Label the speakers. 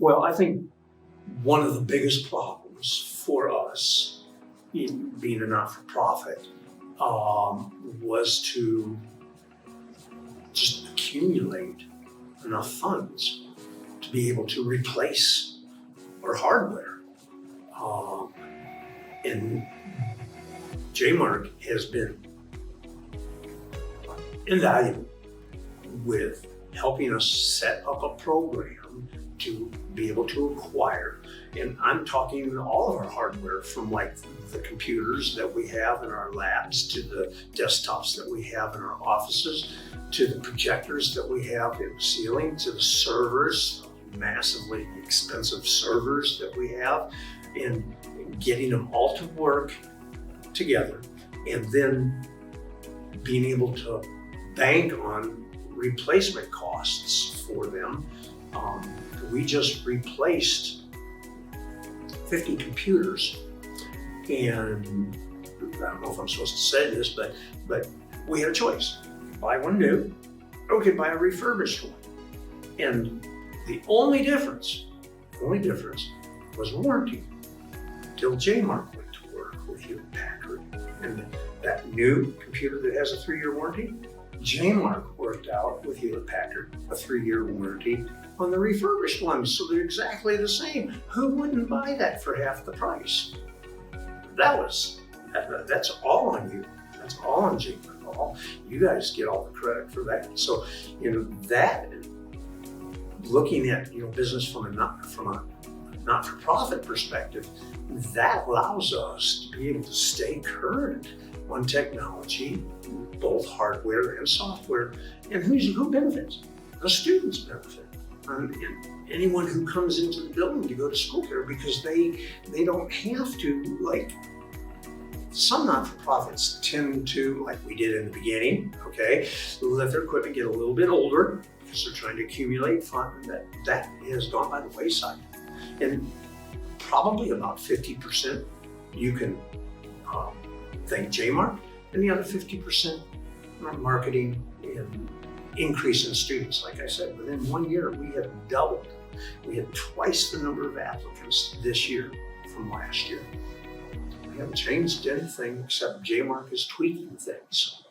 Speaker 1: Well, I think one of the biggest problems for us in being a not-for-profit was to just accumulate enough funds to be able to replace our hardware. And JMARK has been invaluable with helping us set up a program to be able to acquire. And I'm talking all of our hardware, from like the computers that we have in our labs, to the desktops that we have in our offices, to the projectors that we have in the ceiling, to the servers, massively expensive servers that we have, and getting them all to work together, and then being able to bank on replacement costs for them. We just replaced 50 computers, and I don't know if I'm supposed to say this, but we had a choice. Buy one new, or we could buy a refurbished one. And the only difference was warranty. Till JMARK went to work with Hewlett Packard, and that new computer that has a 3-year warranty, JMARK worked out with Hewlett Packard a 3-year warranty on the refurbished ones, so they're exactly the same. Who wouldn't buy that for half the price? That's all on you. That's all on JMARK. You guys get all the credit for that. So, that, looking at business from a not-for-profit perspective, that allows us to be able to stay current on technology, both hardware and software. And who benefits? The students benefit. And anyone who comes into the building to go to school here, because they don't have to, like, some not-for-profits tend to, like we did in the beginning, okay, let their equipment get a little bit older because they're trying to accumulate funds. That has gone by the wayside. And probably about 50% you can thank JMARK, and the other 50% marketing and increase in students. Like I said, within 1 year, we have doubled. We had twice the number of applicants this year from last year. We haven't changed anything except JMARK is tweaking things.